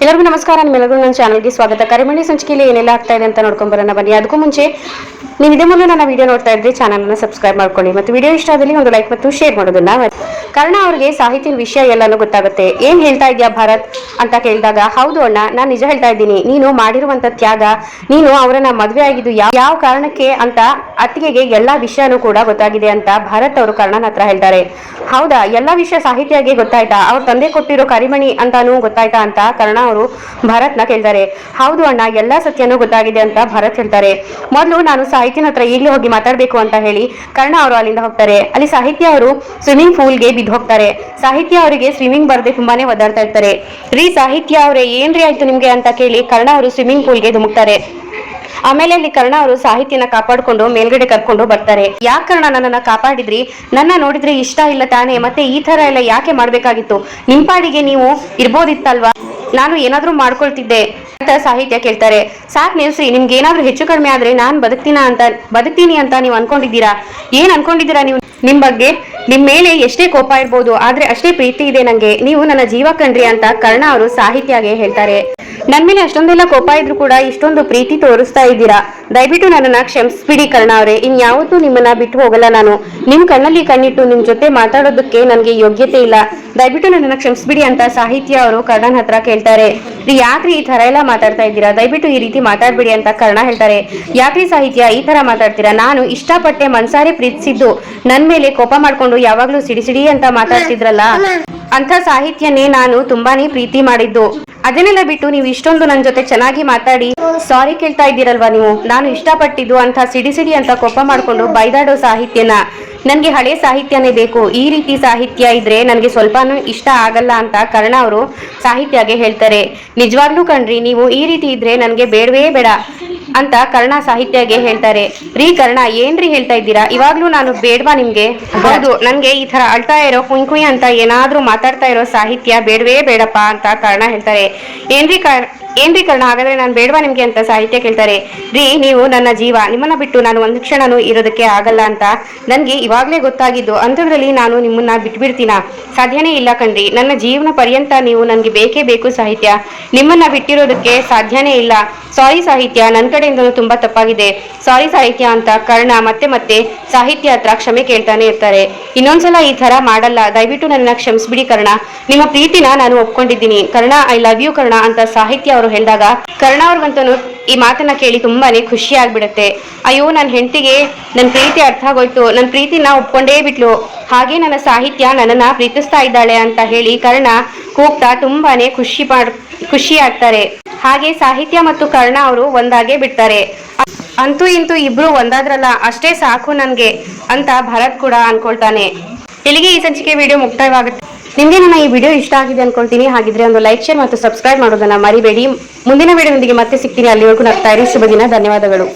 ಎಲ್ಲರಿಗೂ ನಮಸ್ಕಾರ. ನಿಮ್ಮೆಲ್ಲರಿಗೂ ನನ್ನ ಚಾನಲ್ಗೆ ಸ್ವಾಗತ. ಕರಿಮಣಿ ಸಂಚಿಕೆಯಲ್ಲಿ ಏನೆಲ್ಲ ಆಗ್ತಾ ಇದೆ ಅಂತ ನೋಡ್ಕೊಂಡ್ ಬರೋಣ ಬನ್ನಿ. ಅದಕ್ಕೂ ಮುಂಚೆ ನೀವು ಇದೇ ಮೊದಲು ನನ್ನ ವಿಡಿಯೋ ನೋಡ್ತಾ ಇದ್ರೆ ಚಾನಲ್ನ ಸಬ್ಸ್ಕ್ರೈಬ್ ಮಾಡ್ಕೊಳ್ಳಿ ಮತ್ತು ವಿಡಿಯೋ ಇಷ್ಟ ಆದಲ್ಲಿ ಒಂದು ಲೈಕ್ ಮತ್ತು ಶೇರ್ ಮಾಡೋದನ್ನ. ಕರ್ಣ ಅವರಿಗೆ ಸಾಹಿತ್ಯದ ವಿಷಯ ಎಲ್ಲಾನು ಗೊತ್ತಾಗುತ್ತೆ. ಏನ್ ಹೇಳ್ತಾ ಇದೆಯಾ ಭಾರತ್ ಅಂತ ಕೇಳಿದಾಗ, ಹೌದು ಅಣ್ಣ, ನಾನು ನಿಜ ಹೇಳ್ತಾ ಇದ್ದೀನಿ. ನೀನು ಮಾಡಿರುವಂತ ತ್ಯಾಗ, ನೀನು ಅವರನ್ನ ಮದುವೆ ಆಗಿದ್ದು ಯಾವ ಕಾರಣಕ್ಕೆ ಅಂತ ಅತ್ತಿಗೆಗೆ ಎಲ್ಲಾ ವಿಷಯನೂ ಕೂಡ ಗೊತ್ತಾಗಿದೆ ಅಂತ ಭಾರತ್ ಅವರು ಕರ್ಣನ ಹತ್ರ ಹೇಳ್ತಾರೆ. ಹೌದಾ, ಎಲ್ಲಾ ವಿಷಯ ಸಾಹಿತ್ಯಗೆ ಗೊತ್ತಾಯ್ತಾ? ಅವ್ರ ತಂದೆ ಕೊಟ್ಟಿರೋ ಕರಿಮಣಿ ಅಂತಾನು ಗೊತ್ತಾಯ್ತಾ ಅಂತ ಕರ್ಣ ಅವರು ಭರತ್ನ ಕೇಳ್ತಾರೆ. ಹೌದು ಅಣ್ಣ, ಎಲ್ಲಾ ಸತ್ಯನೂ ಗೊತ್ತಾಗಿದೆ ಅಂತ ಭರತ್ ಹೇಳ್ತಾರೆ. ಮೊದಲು ನಾನು ಸಾಹಿತ್ಯನ ಹತ್ರ ಈಗಲೇ ಹೋಗಿ ಮಾತಾಡ್ಬೇಕು ಅಂತ ಹೇಳಿ ಕರ್ಣ ಅವರು ಅಲ್ಲಿಂದ ಹೋಗ್ತಾರೆ. ಅಲ್ಲಿ ಸಾಹಿತ್ಯ ಅವರು ಸ್ವಿಮ್ಮಿಂಗ್ ಪೂಲ್ಗೆ ಬಿದ್ದು ಹೋಗ್ತಾರೆ. ಸಾಹಿತ್ಯ ಅವರಿಗೆ ಸ್ವಿಮ್ಮಿಂಗ್ ಬರದೆ ತುಂಬಾನೇ ಒದ್ದಾಡ್ತಾ ಇರ್ತಾರೆ. ರೀ ಸಾಹಿತ್ಯ ಅವರೇ, ಏನ್ರಿ ಆಯ್ತು ನಿಮ್ಗೆ ಅಂತ ಕೇಳಿ ಕರ್ಣ ಅವರು ಸ್ವಿಮ್ಮಿಂಗ್ ಪೂಲ್ಗೆ ಧುಮುಕ್ತಾರೆ. ಆಮೇಲೆ ಅಲ್ಲಿ ಕರ್ಣ ಅವರು ಸಾಹಿತ್ಯನ ಕಾಪಾಡ್ಕೊಂಡು ಮೇಲ್ಗಡೆ ಕರ್ಕೊಂಡು ಬರ್ತಾರೆ. ಯಾಕೆ ಕರ್ಣ ನನ್ನನ್ನ ಕಾಪಾಡಿದ್ರಿ? ನನ್ನ ನೋಡಿದ್ರೆ ಇಷ್ಟ ಇಲ್ಲ ತಾನೇ? ಮತ್ತೆ ಈ ತರ ಎಲ್ಲ ಯಾಕೆ ಮಾಡ್ಬೇಕಾಗಿತ್ತು? ನಿಮ್ ಪಾಡಿಗೆ ನೀವು ಇರ್ಬೋದಿತ್ತಲ್ವಾ? ನಾನು ಏನಾದ್ರೂ ಮಾಡ್ಕೊಳ್ತಿದ್ದೆ ಅಂತ ಸಾಹಿತ್ಯ ಕೇಳ್ತಾರೆ. ಸಾಕ್ ನಿಲ್ಸ್ರಿ, ನಿಮ್ಗೆ ಏನಾದ್ರೂ ಹೆಚ್ಚು ಕಡಿಮೆ ಆದ್ರೆ ನಾನ್ ಬದುಕ್ತೀನಿ ಅಂತ ನೀವು ಅನ್ಕೊಂಡಿದ್ದೀರಾ? ಏನ್ ಅನ್ಕೊಂಡಿದ್ದೀರಾ ನೀವು ನಿಮ್ ಬಗ್ಗೆ? ನಿಮ್ ಮೇಲೆ ಎಷ್ಟೇ ಕೋಪ ಇರ್ಬೋದು, ಆದ್ರೆ ಅಷ್ಟೇ ಪ್ರೀತಿ ಇದೆ ನಂಗೆ. ನೀವು ನನ್ನ ಜೀವ ಕಣ್ರಿ ಅಂತ ಕರ್ಣ ಅವರು ಸಾಹಿತ್ಯಗೆ ಹೇಳ್ತಾರೆ. ನನ್ ಮೇಲೆ ಅಷ್ಟೊಂದೆಲ್ಲ ಕೋಪ ಇದ್ರು ಕೂಡ ಇಷ್ಟೊಂದು ಪ್ರೀತಿ ತೋರಿಸ್ತಾ ಇದ್ದೀರಾ, ದಯವಿಟ್ಟು ನನ್ನನ್ನ ಕ್ಷಮಿಸ್ಬಿಡಿ ಕರ್ಣ ಅವರೇ. ಇನ್ಯಾವತ್ತೂ ನಿಮ್ಮನ್ನ ಬಿಟ್ಟು ಹೋಗಲ್ಲ ನಾನು. ನಿಮ್ ಕಣ್ಣಲ್ಲಿ ಕಣ್ಣಿಟ್ಟು ನಿಮ್ ಜೊತೆ ಮಾತಾಡೋದಕ್ಕೆ ನನ್ಗೆ ಯೋಗ್ಯತೆ ಇಲ್ಲ. ದಯವಿಟ್ಟು ನನ್ನನ್ನ ಕ್ಷಮಿಸ್ಬಿಡಿ ಅಂತ ಸಾಹಿತ್ಯ ಅವರು ಕರ್ಣನ್ ಹತ್ರ ಕೇಳ್ತಾರೆ. ಯಾಕ್ರಿ ಈ ತರ ಎಲ್ಲ ಮಾತಾಡ್ತಾ ಇದ್ದೀರಾ? ದಯವಿಟ್ಟು ಈ ರೀತಿ ಮಾತಾಡ್ಬಿಡಿ ಅಂತ ಕರ್ಣ ಹೇಳ್ತಾರೆ. ಯಾಕ್ರಿ ಸಾಹಿತ್ಯ ಈ ತರ ಮಾತಾಡ್ತೀರಾ? ನಾನು ಇಷ್ಟಪಟ್ಟೆ ಮನ್ಸಾರೆ ಪ್ರೀತಿಸಿದ್ದು ನನ್ ಮೇಲೆ ಕೋಪ ಮಾಡ್ಕೊಂಡು ಯಾವಾಗ್ಲೂ ಸಿಡಿ ಅಂತ ಮಾತಾಡ್ತಿದ್ರಲ್ಲ, ಅಂತ ಸಾಹಿತ್ಯನೇ ನಾನು ತುಂಬಾನೇ ಪ್ರೀತಿ ಮಾಡಿದ್ದು. ಅದನ್ನೆಲ್ಲ ಬಿಟ್ಟು ನೀವು ಇಷ್ಟೊಂದು ನನ್ನ ಜೊತೆ ಚೆನ್ನಾಗಿ ಮಾತಾಡಿ ಸಾರಿ ಕೇಳ್ತಾ ಇದ್ದೀರಲ್ವಾ ನೀವು? ನಾನು ಇಷ್ಟಪಟ್ಟಿದ್ದು ಅಂತ ಸಿಡಿ ಅಂತ ಕೋಪ ಮಾಡ್ಕೊಂಡು ಬೈದಾಡೋ ಸಾಹಿತ್ಯನ, ನನ್ಗೆ ಹಳೆ ಸಾಹಿತ್ಯನೇ ಬೇಕು. ಈ ರೀತಿ ಸಾಹಿತ್ಯ ಇದ್ರೆ ನನ್ಗೆ ಸ್ವಲ್ಪನೂ ಇಷ್ಟ ಆಗಲ್ಲ ಅಂತ ಕರ್ಣ ಅವರು ಸಾಹಿತ್ಯಗೆ ಹೇಳ್ತಾರೆ. ನಿಜವಾಗ್ಲೂ ಕಣ್ರಿ, ನೀವು ಈ ರೀತಿ ಇದ್ರೆ ನನ್ಗೆ ಬೇಡವೇ ಬೇಡ ಅಂತ ಕರ್ಣ ಸಾಹಿತ್ಯಗೆ ಹೇಳ್ತಾರೆ. ರೀ ಕರ್ಣ, ಏನ್ರಿ ಹೇಳ್ತಾ ಇದ್ದೀರಾ? ಇವಾಗ್ಲೂ ನಾನು ಬೇಡವಾ ನಿಮ್ಗೆ? ಹೌದು, ನನ್ಗೆ ಈ ತರ ಅಳ್ತಾ ಇರೋ ಕುಯ್ ಅಂತ ಏನಾದ್ರೂ ಮಾತಾಡ್ತಾ ಇರೋ ಸಾಹಿತ್ಯ ಬೇಡವೇ ಬೇಡಪ್ಪ ಅಂತ ಕರ್ಣ ಹೇಳ್ತಾರೆ. ಏನ್ರಿ ಕರ್ಣ, ಹಾಗಾದ್ರೆ ನಾನು ಬೇಡವಾ ನಿಮ್ಗೆ ಅಂತ ಸಾಹಿತ್ಯ ಕೇಳ್ತಾರೆ. ರೀ, ನೀವು ನನ್ನ ಜೀವ, ನಿಮ್ಮನ್ನ ಬಿಟ್ಟು ನಾನು ಒಂದು ಕ್ಷಣನೂ ಇರೋದಕ್ಕೆ ಆಗಲ್ಲ ಅಂತ ನನ್ಗೆ ಇವಾಗ್ಲೇ ಗೊತ್ತಾಗಿದ್ದು. ಅಂಥದ್ರಲ್ಲಿ ನಾನು ನಿಮ್ಮನ್ನ ಬಿಟ್ಬಿಡ್ತೀನ? ಸಾಧ್ಯನೇ ಇಲ್ಲ ಕಣ್ರಿ. ನನ್ನ ಜೀವನ ಪರ್ಯಂತ ನೀವು ನನ್ಗೆ ಬೇಕೇ ಬೇಕು ಸಾಹಿತ್ಯ. ನಿಮ್ಮನ್ನ ಬಿಟ್ಟಿರೋದಕ್ಕೆ ಸಾಧ್ಯನೇ ಇಲ್ಲ. ಸಾರಿ ಸಾಹಿತ್ಯ, ನನ್ನ ಕಡೆಯಿಂದಲೂ ತುಂಬಾ ತಪ್ಪಾಗಿದೆ. ಸಾರಿ ಸಾಹಿತ್ಯ ಅಂತ ಕರ್ಣ ಮತ್ತೆ ಸಾಹಿತ್ಯ ಹತ್ರ ಕ್ಷಮೆ ಕೇಳ್ತಾನೆ ಇರ್ತಾರೆ. ಇನ್ನೊಂದ್ಸಲ ಈ ತರ ಮಾಡಲ್ಲ, ದಯವಿಟ್ಟು ನನ್ನ ಕ್ಷಮಿಸ್ಬಿಡಿ ಕರ್ಣ. ನಿಮ್ಮ ಪ್ರೀತಿನ ನಾನು ಒಪ್ಕೊಂಡಿದ್ದೀನಿ Karna. I love you Karna ಅಂತ ಸಾಹಿತ್ಯ ಅವರು ಹೇಳಿದಾಗ ಕರ್ಣ ಅವ್ರಿಗಂತೂ ಈ ಮಾತನ್ನ ಕೇಳಿ ತುಂಬಾನೇ ಖುಷಿ ಆಗ್ಬಿಡುತ್ತೆ. ಅಯ್ಯೋ, ನನ್ನ ಹೆಂಡತಿಗೆ ನನ್ನ ಪ್ರೀತಿ ಅರ್ಥ ಆಗೋಯ್ತು, ನನ್ನ ಪ್ರೀತಿನ ಒಪ್ಕೊಂಡೇ ಬಿಟ್ಲು, ಹಾಗೆ ನನ್ನ ಸಾಹಿತ್ಯ ನನ್ನನ್ನ ಪ್ರೀತಿಸ್ತಾ ಇದ್ದಾಳೆ ಅಂತ ಹೇಳಿ ಕರ್ಣ ಕೂಗ್ತಾ ತುಂಬಾನೇ ಖುಷಿ ಆಗ್ತಾರೆ. ಹಾಗೆ ಸಾಹಿತ್ಯ ಮತ್ತು ಕರ್ಣ ಅವರು ಒಂದಾಗೆ ಬಿಡ್ತಾರೆ. ಅಂತೂ ಇಂತೂ ಇಬ್ರು ಒಂದಾದ್ರಲ್ಲ, ಅಷ್ಟೇ ಸಾಕು ನನ್ಗೆ ಅಂತ ಭರತ್ ಕೂಡ ಅನ್ಕೊಳ್ತಾನೆ. ಇಲ್ಲಿಗೆ ಈ ಸಂಚಿಕೆ ವಿಡಿಯೋ ಮುಕ್ತಾಯವಾಗುತ್ತೆ. ನಿಮಗೆ ನನ್ನ ಈ ವಿಡಿಯೋ ಇಷ್ಟ ಆಗಿದೆ ಅನ್ಕೊಳ್ತೀನಿ. ಹಾಗಿದ್ರೆ ಒಂದು ಲೈಕ್, ಶೇರ್ ಮತ್ತು ಸಬ್ಸ್ಕ್ರೈಬ್ ಮಾಡೋದನ್ನ ಮರಿಬೇಡಿ. ಮುಂದಿನ ವಿಡಿಯೋದೊಂದಿಗೆ ಮತ್ತೆ ಸಿಗ್ತೀನಿ. ಅಲ್ಲಿವರೆಗೂ ನಗ್ತಾ ಇರಿ. ಶುಭ ದಿನ. ಧನ್ಯವಾದಗಳು.